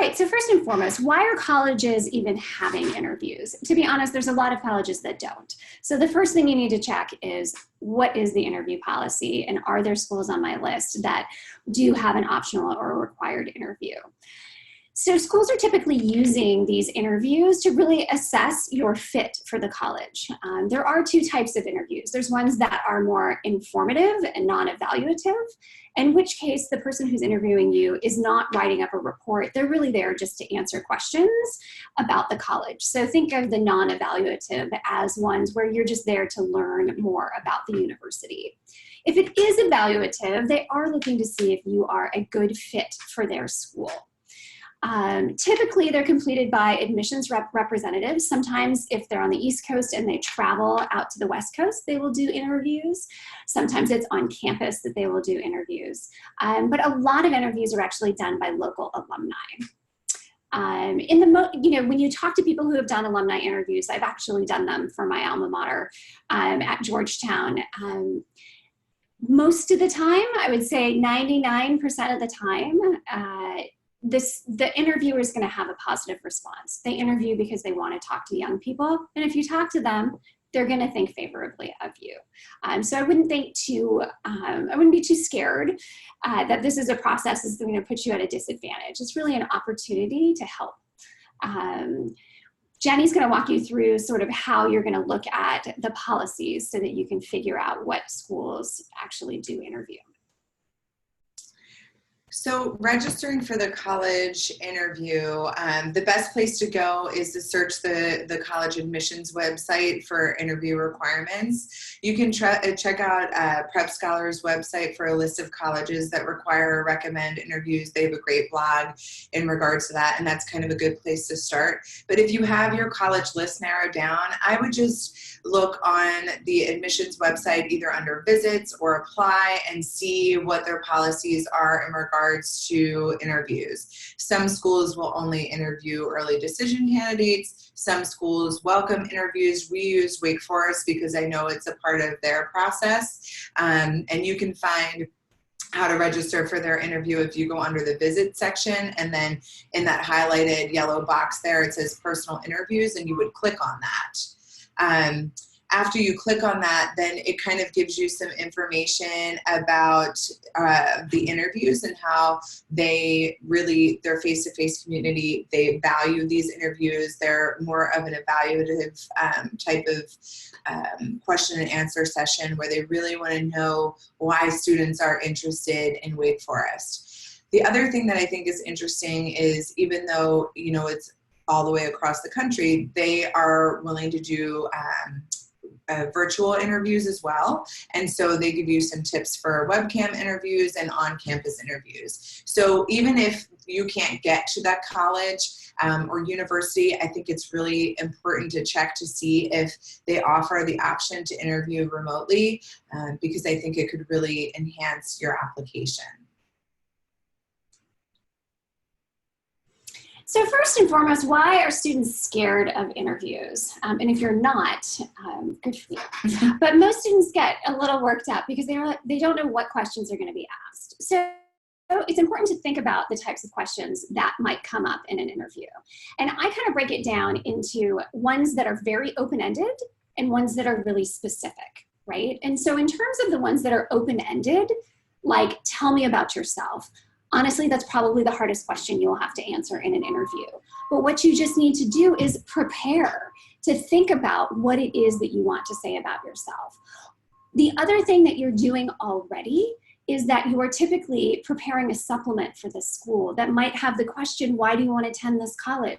right, so first and foremost, why are colleges even having interviews? To be honest, there's a lot of colleges that don't. So the first thing you need to check is, what is the interview policy, and are there schools on my list that do have an optional or required interview? So schools are typically using these interviews to really assess your fit for the college. There are two types of interviews. There's ones that are more informative and non-evaluative, in which case the person who's interviewing you is not writing up a report. They're really there just to answer questions about the college. So think of the non-evaluative as ones where you're just there to learn more about the university. If it is evaluative, they are looking to see if you are a good fit for their school. Typically, they're completed by admissions representatives. Sometimes if they're on the East Coast and they travel out to the West Coast, they will do interviews. Sometimes it's on campus that they will do interviews. But a lot of interviews are actually done by local alumni. When you talk to people who have done alumni interviews, I've actually done them for my alma mater at Georgetown. Most of the time, I would say 99% of the time, the interviewer is going to have a positive response. They interview because they want to talk to young people, and if you talk to them, they're going to think favorably of you. So I wouldn't be too scared that this is a process that's going to put you at a disadvantage. It's really an opportunity to help. Jenny's going to walk you through sort of how you're going to look at the policies so that you can figure out what schools actually do interview. So registering for the college interview, the best place to go is to search the college admissions website for interview requirements. You can check out Prep Scholar's website for a list of colleges that require or recommend interviews. They have a great blog in regards to that, and that's kind of a good place to start. But if you have your college list narrowed down, I would just look on the admissions website either under visits or apply and see what their policies are in regards to interviews. Some schools will only interview early decision candidates. Some schools welcome interviews. We use Wake Forest because I know it's a part of their process. And you can find how to register for their interview if you go under the visit section, and then in that highlighted yellow box there, it says personal interviews, and you would click on that. After you click on that, then it kind of gives you some information about the interviews and how their face-to-face community, they value these interviews. They're more of an evaluative type of question and answer session where they really want to know why students are interested in Wake Forest. The other thing that I think is interesting is, even though, it's all the way across the country, they are willing to do virtual interviews as well. And so they give you some tips for webcam interviews and on-campus interviews. So even if you can't get to that college or university, I think it's really important to check to see if they offer the option to interview remotely, because I think it could really enhance your application. So first and foremost, why are students scared of interviews? And if you're not, good for you. But most students get a little worked up because they don't know what questions are going to be asked. So it's important to think about the types of questions that might come up in an interview. And I kind of break it down into ones that are very open-ended and ones that are really specific, right? And so in terms of the ones that are open-ended, like, tell me about yourself. Honestly, that's probably the hardest question you'll have to answer in an interview. But what you just need to do is prepare to think about what it is that you want to say about yourself. The other thing that you're doing already is that you are typically preparing a supplement for the school that might have the question, why do you want to attend this college?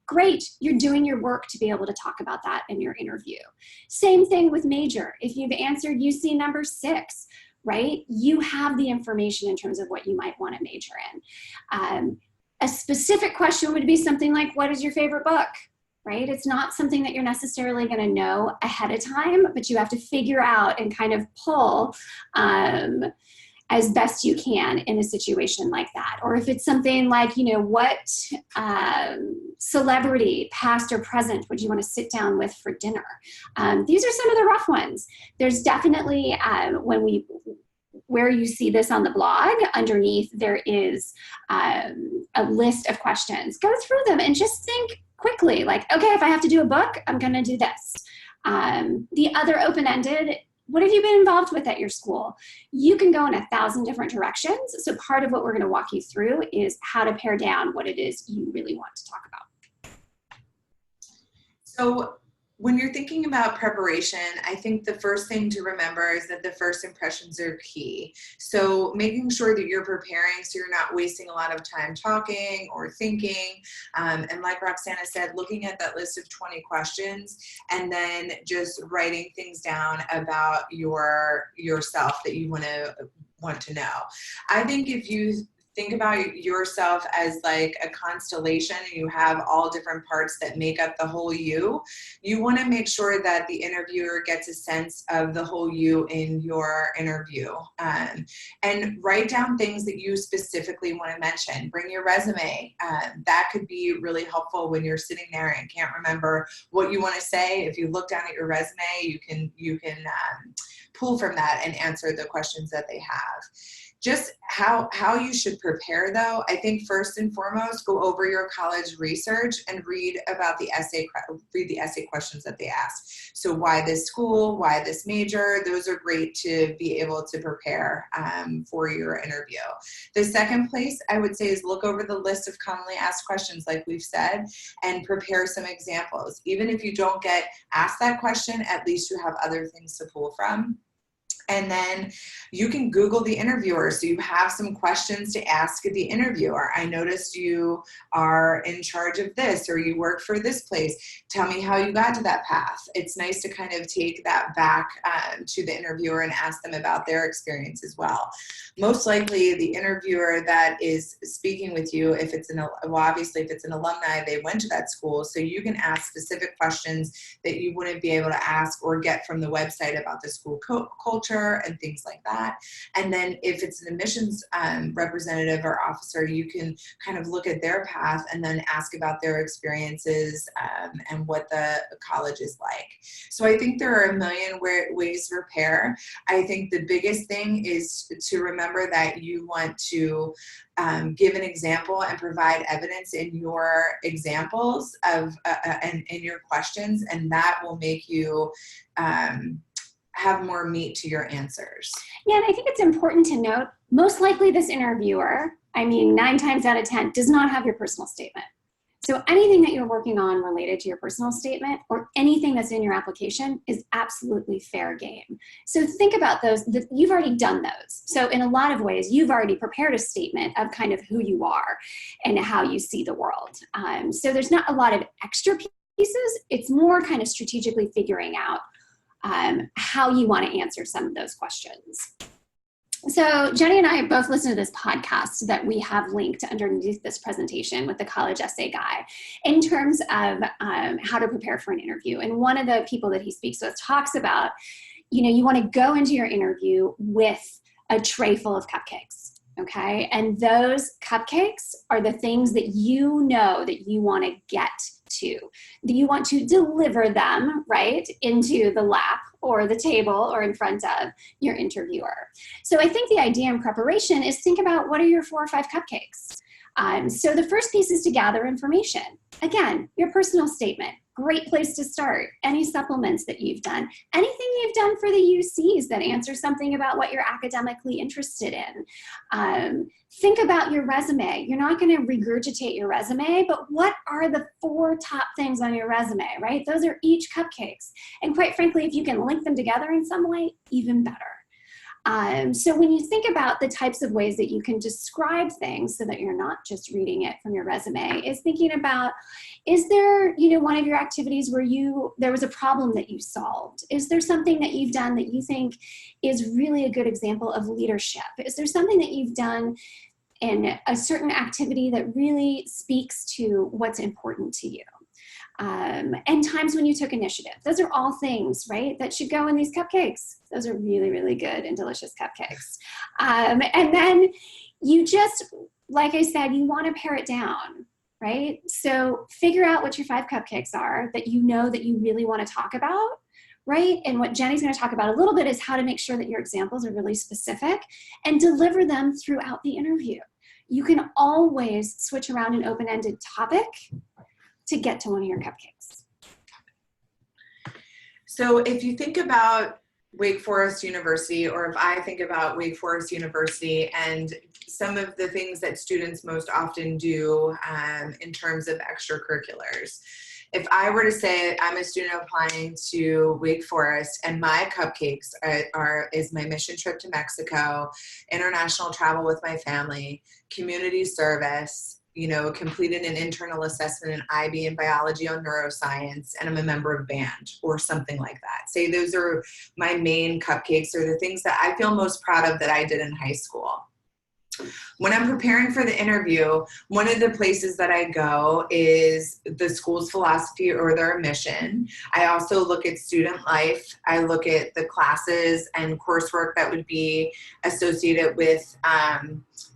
Great, you're doing your work to be able to talk about that in your interview. Same thing with major. If you've answered UC number 6, right? You have the information in terms of what you might want to major in. A specific question would be something like, what is your favorite book, right? It's not something that you're necessarily going to know ahead of time, but you have to figure out and kind of pull as best you can in a situation like that. Or if it's something like, what celebrity, past or present, would you want to sit down with for dinner? These are some of the rough ones. There's definitely, where you see this on the blog, underneath there is a list of questions. Go through them and just think quickly, like, okay, if I have to do a book, I'm going to do this. The other open-ended, what have you been involved with at your school? You can go in 1,000 different directions. So part of what we're going to walk you through is how to pare down what it is you really want to talk about. So when you're thinking about preparation, I think the first thing to remember is that the first impressions are key. So making sure that you're preparing so you're not wasting a lot of time talking or thinking. And like Roxana said, looking at that list of 20 questions and then just writing things down about yourself that you want to know. I think if you think about yourself as like a constellation and you have all different parts that make up the whole you want to make sure that the interviewer gets a sense of the whole you in your interview. And write down things that you specifically want to mention. Bring your resume. That could be really helpful when you're sitting there and can't remember what you want to say. If you look down at your resume, you can pull from that and answer the questions that they have. Just how you should prepare, though, I think first and foremost, go over your college research and read the essay questions that they asked. So why this school, why this major, those are great to be able to prepare for your interview. The second place I would say is look over the list of commonly asked questions, like we've said, and prepare some examples. Even if you don't get asked that question, at least you have other things to pull from. And then you can Google the interviewer. So you have some questions to ask the interviewer. I noticed you are in charge of this, or you work for this place. Tell me how you got to that path. It's nice to kind of take that back to the interviewer and ask them about their experience as well. Most likely the interviewer that is speaking with you, obviously if it's an alumni, they went to that school. So you can ask specific questions that you wouldn't be able to ask or get from the website about the school culture and things like that. And then if it's an admissions representative or officer, you can kind of look at their path and then ask about their experiences and what the college is like. So I think there are a million ways to prepare. I think the biggest thing is to remember that you want to give an example and provide evidence in your examples of and in your questions, and that will make you have more meat to your answers. Yeah, and I think it's important to note, most likely this interviewer, 9 times out of 10, does not have your personal statement. So anything that you're working on related to your personal statement or anything that's in your application is absolutely fair game. So think about those, you've already done those. So in a lot of ways, you've already prepared a statement of kind of who you are and how you see the world. So there's not a lot of extra pieces. It's more kind of strategically figuring out how you want to answer some of those questions. So Jenny and I both listened to this podcast that we have linked underneath this presentation with the college essay guy in terms of how to prepare for an interview. And one of the people that he speaks with talks about, you want to go into your interview with a tray full of cupcakes. Okay, and those cupcakes are the things that you know that you want to get to, that you want to deliver them right into the lap or the table or in front of your interviewer. So I think the idea in preparation is think about what are your 4 or 5 cupcakes. So the first piece is to gather information. Again, your personal statement, great place to start. Any supplements that you've done, anything you've done for the UCs that answer something about what you're academically interested in. Think about your resume. You're not going to regurgitate your resume, but what are the 4 top things on your resume, right? Those are each cupcakes. And quite frankly, if you can link them together in some way, even better. So when you think about the types of ways that you can describe things so that you're not just reading it from your resume, is thinking about, is there, one of your activities where there was a problem that you solved? Is there something that you've done that you think is really a good example of leadership? Is there something that you've done in a certain activity that really speaks to what's important to you? And times when you took initiative. Those are all things, right, that should go in these cupcakes. Those are really, really good and delicious cupcakes. And then you just, like I said, you want to pare it down, right? So figure out what your 5 cupcakes are that you know that you really want to talk about, right? And what Jenny's going to talk about a little bit is how to make sure that your examples are really specific and deliver them throughout the interview. You can always switch around an open-ended topic to get to one of your cupcakes. So if you think about Wake Forest University, or if I think about Wake Forest University and some of the things that students most often do in terms of extracurriculars. If I were to say I'm a student applying to Wake Forest and my cupcakes is my mission trip to Mexico, international travel with my family, community service, completed an internal assessment in IB and biology on neuroscience, and I'm a member of band or something like that. Say those are my main cupcakes, or the things that I feel most proud of that I did in high school. When I'm preparing for the interview, one of the places that I go is the school's philosophy or their mission. I also look at student life. I look at the classes and coursework that would be associated with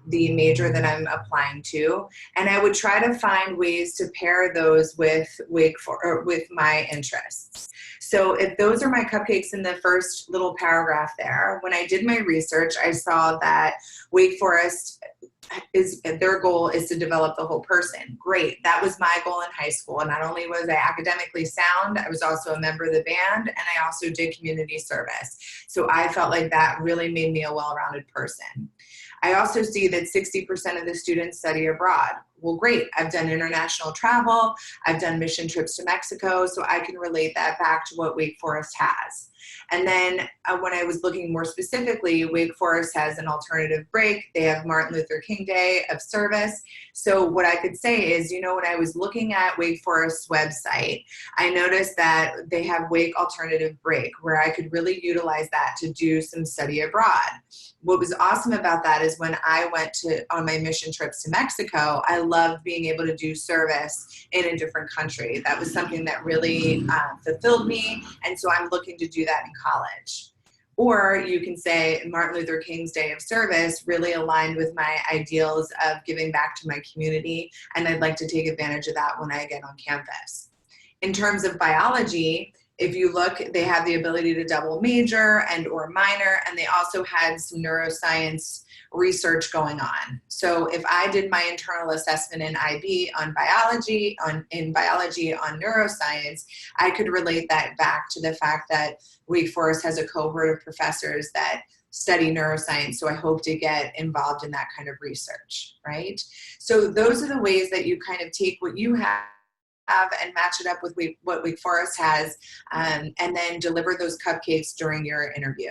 the major that I'm applying to. And I would try to find ways to pair those with with my interests. So if those are my cupcakes in the first little paragraph there, when I did my research, I saw that Wake Forest their goal is to develop the whole person. Great. That was my goal in high school. And not only was I academically sound, I was also a member of the band, and I also did community service. So I felt like that really made me a well-rounded person. I also see that 60% of the students study abroad. Well, great. I've done international travel. I've done mission trips to Mexico, so I can relate that back to what Wake Forest has. And then when I was looking more specifically, Wake Forest has an alternative break. They have Martin Luther King Day of service. So what I could say is, when I was looking at Wake Forest's website, I noticed that they have Wake Alternative Break, where I could really utilize that to do some study abroad. What was awesome about that is when I went on my mission trips to Mexico, I loved being able to do service in a different country. That was something that really fulfilled me, and so I'm looking to do that in college. Or you can say Martin Luther King's Day of Service really aligned with my ideals of giving back to my community, and I'd like to take advantage of that when I get on campus. In terms of biology, if you look, they have the ability to double major and or minor, and they also had some neuroscience research going on. So if I did my internal assessment in IB on biology, on neuroscience, I could relate that back to the fact that Wake Forest has a cohort of professors that study neuroscience, so I hope to get involved in that kind of research, right? So those are the ways that you kind of take what you have and match it up with what Wake Forest has, and then deliver those cupcakes during your interview.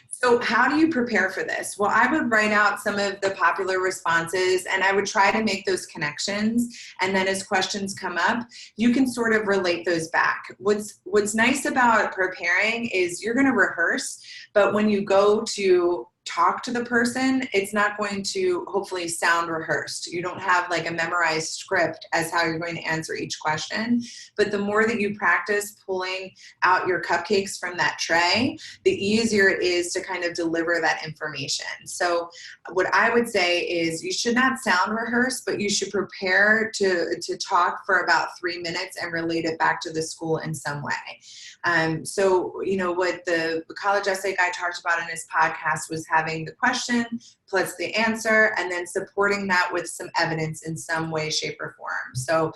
So how do you prepare for this? Well, I would write out some of the popular responses, and I would try to make those connections. And then as questions come up, you can sort of relate those back. What's nice about preparing is you're going to rehearse, but when you go to talk to the person, it's not going to hopefully sound rehearsed. You don't have like a memorized script as how you're going to answer each question. But the more that you practice pulling out your cupcakes from that tray, the easier it is to kind of deliver that information. So what I would say is you should not sound rehearsed, but you should prepare to talk for about 3 minutes and relate it back to the school in some way. So, what the college essay guy talked about in his podcast was having the question plus the answer, and then supporting that with some evidence in some way, shape, or form. So,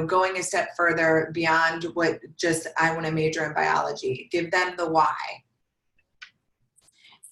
going a step further beyond what just I want to major in biology, give them the why.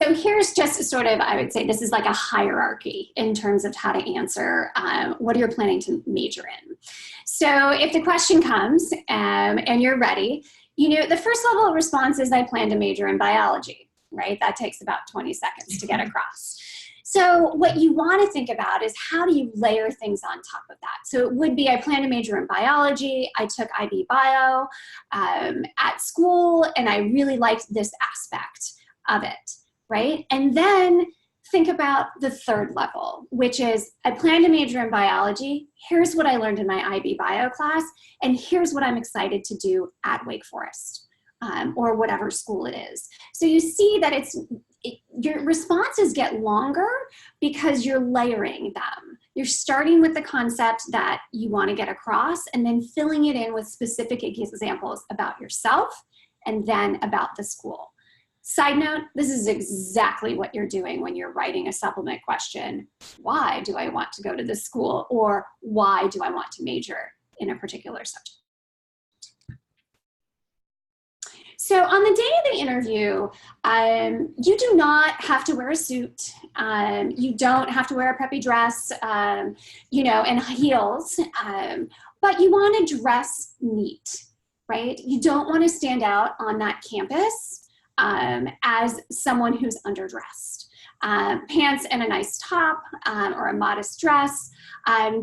So here's just sort of, I would say this is like a hierarchy in terms of how to answer what you're planning to major in. So if the question comes and you're ready, the first level of response is I plan to major in biology, right? That takes about 20 seconds to get across. So what you want to think about is how do you layer things on top of that? So it would be I plan to major in biology. I took IB bio at school, and I really liked this aspect of it, right? And then think about the third level, which is I plan to major in biology. Here's what I learned in my IB bio class, and here's what I'm excited to do at Wake Forest or whatever school it is. So you see that your responses get longer because you're layering them. You're starting with the concept that you want to get across and then filling it in with specific examples about yourself and then about the school. Side note, this is exactly what you're doing when you're writing a supplement question. Why do I want to go to this school? Or why do I want to major in a particular subject? So on the day of the interview, you do not have to wear a suit. You don't have to wear a preppy dress, and heels, but you want to dress neat, right? You don't want to stand out on that campus as someone who's underdressed. Pants and a nice top or a modest dress. I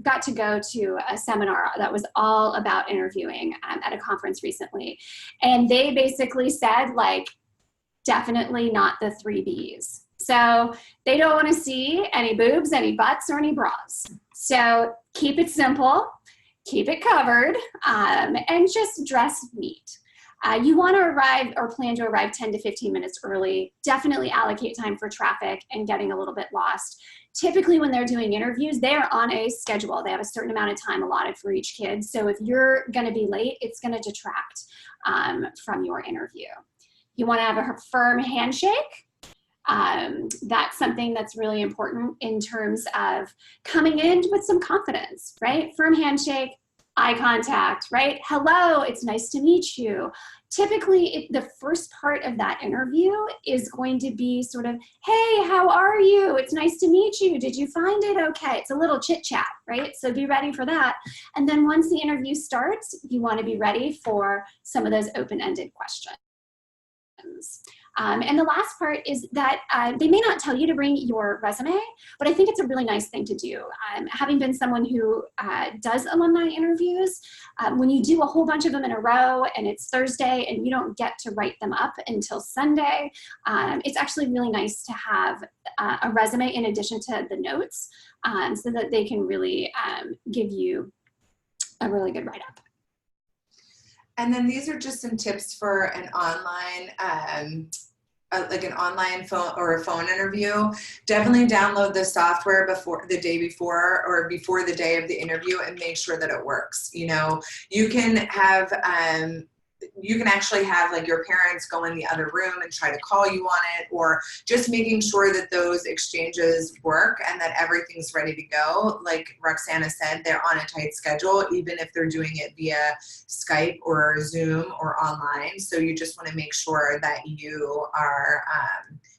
got to go to a seminar that was all about interviewing at a conference recently. And they basically said, like, definitely not the 3 Bs. So they don't want to see any boobs, any butts, or any bras. So keep it simple, keep it covered, and just dress neat. You want to arrive or plan to arrive 10 to 15 minutes early. Definitely allocate time for traffic and getting a little bit lost. Typically when they're doing interviews, they are on a schedule. They have a certain amount of time allotted for each kid. So if you're going to be late, it's going to detract from your interview. You want to have a firm handshake. That's something that's really important in terms of coming in with some confidence, right? Firm handshake. Eye contact, right? Hello, it's nice to meet you. Typically, the first part of that interview is going to be sort of, hey, how are you? It's nice to meet you. Did you find it okay? It's a little chit chat, right? So be ready for that. And then once the interview starts, you want to be ready for some of those open-ended questions. And the last part is that they may not tell you to bring your resume, but I think it's a really nice thing to do. Having been someone who does alumni interviews, when you do a whole bunch of them in a row and it's Thursday and you don't get to write them up until Sunday, it's actually really nice to have a resume in addition to the notes so that they can really give you a really good write-up. And then these are just some tips for an online, like an online phone or a phone interview. Definitely download the software before the day before or before the day of the interview and make sure that it works. You know, you can have, you can actually have like your parents go in the other room and try to call you on it, or just making sure that those exchanges work and that everything's ready to go. Like Roxana said, they're on a tight schedule, even if they're doing it via Skype or Zoom or online. So you just want to make sure that you are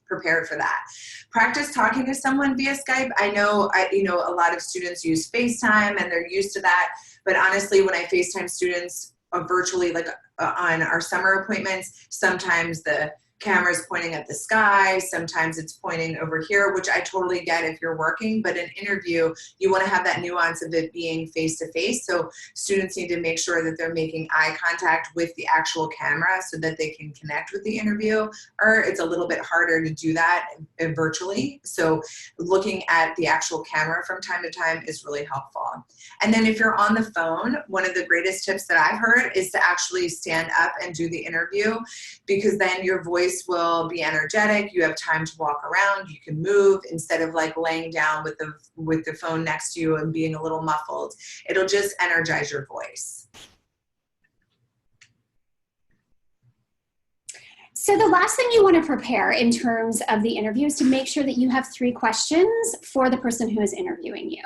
prepared for that. Practice talking to someone via Skype. I know a lot of students use FaceTime and they're used to that, but honestly, when I FaceTime students virtually, like on our summer appointments, sometimes the camera's pointing at the sky, sometimes it's pointing over here, which I totally get if you're working, but an interview, you want to have that nuance of it being face-to-face. So students need to make sure that they're making eye contact with the actual camera so that they can connect with the interviewer. It's a little bit harder to do that virtually. So looking at the actual camera from time to time is really helpful. And then if you're on the phone, one of the greatest tips that I've heard is to actually stand up and do the interview, because then your voice will be energetic. You have time to walk around. You can move instead of like laying down with the phone next to you and being a little muffled. It'll just energize your voice. So the last thing you want to prepare in terms of the interview is to make sure that you have 3 questions for the person who is interviewing you.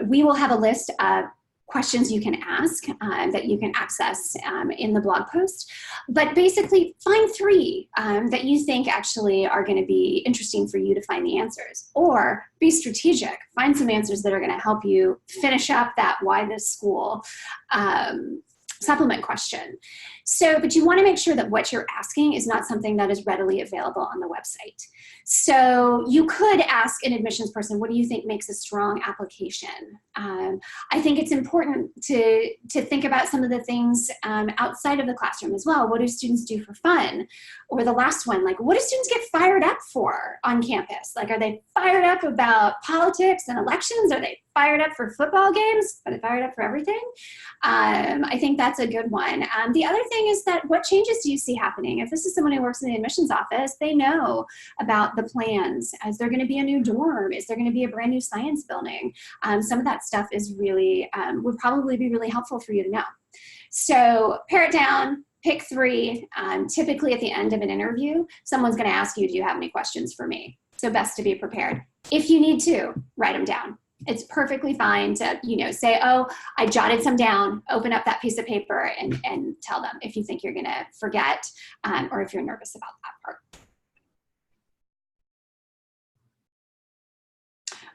We will have a list of questions you can ask that you can access in the blog post. But basically, find 3 that you think actually are going to be interesting for you to find the answers. Or be strategic. Find some answers that are going to help you finish up that why this school supplement question. But you want to make sure that what you're asking is not something that is readily available on the website. So you could ask an admissions person, what do you think makes a strong application? I think it's important to think about some of the things outside of the classroom as well. What do students do for fun? Or the last one, like, what do students get fired up for on campus? Like, are they fired up about politics and elections? Are they fired up for football games? Are they fired up for everything? I think that's that's a good one. The other thing is that what changes do you see happening? If this is someone who works in the admissions office, they know about the plans. Is there going to be a new dorm? Is there going to be a brand new science building? Some of that stuff is really, would probably be really helpful for you to know. So pare it down, pick 3. Typically at the end of an interview, someone's going to ask you, do you have any questions for me? So best to be prepared. If you need to, write them down. It's perfectly fine to, say, oh, I jotted some down, open up that piece of paper and tell them if you think you're going to forget or if you're nervous about that part.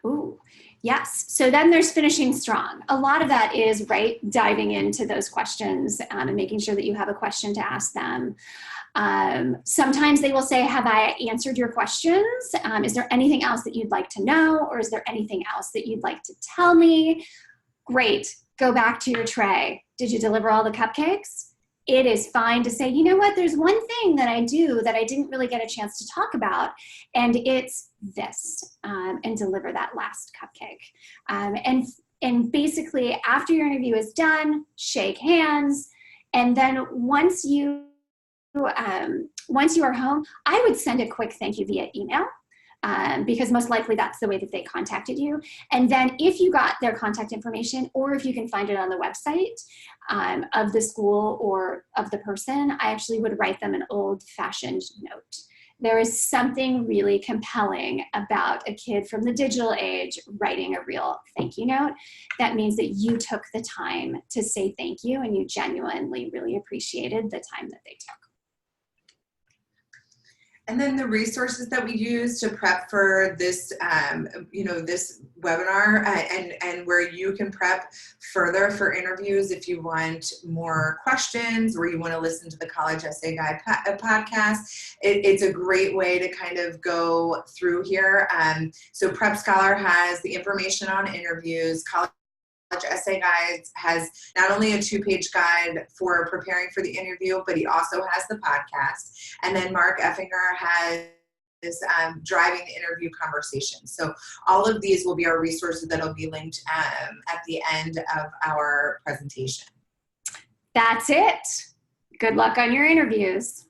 Ooh, yes. So then there's finishing strong. A lot of that is, diving into those questions and making sure that you have a question to ask them. Sometimes they will say, have I answered your questions? Is there anything else that you'd like to know? Or is there anything else that you'd like to tell me? Great. Go back to your tray. Did you deliver all the cupcakes? It is fine to say, you know what, there's one thing that I do that I didn't really get a chance to talk about, and it's this, and deliver that last cupcake. And basically, after your interview is done, shake hands, and then once you are home, I would send a quick thank you via email. Because most likely that's the way that they contacted you. And then if you got their contact information, or if you can find it on the website of the school or of the person, I actually would write them an old-fashioned note. There is something really compelling about a kid from the digital age writing a real thank you note. That means that you took the time to say thank you, and you genuinely really appreciated the time that they took. And then the resources that we use to prep for this, this webinar, and where you can prep further for interviews if you want more questions or you want to listen to the College Essay Guide podcast. It's a great way to kind of go through here. So Prep Scholar has the information on interviews. College Essay Guides has not only a 2-page guide for preparing for the interview, but he also has the podcast. And then Mark Effinger has driving the interview conversation. So all of these will be our resources that will be linked at the end of our presentation. That's it. Good luck on your interviews.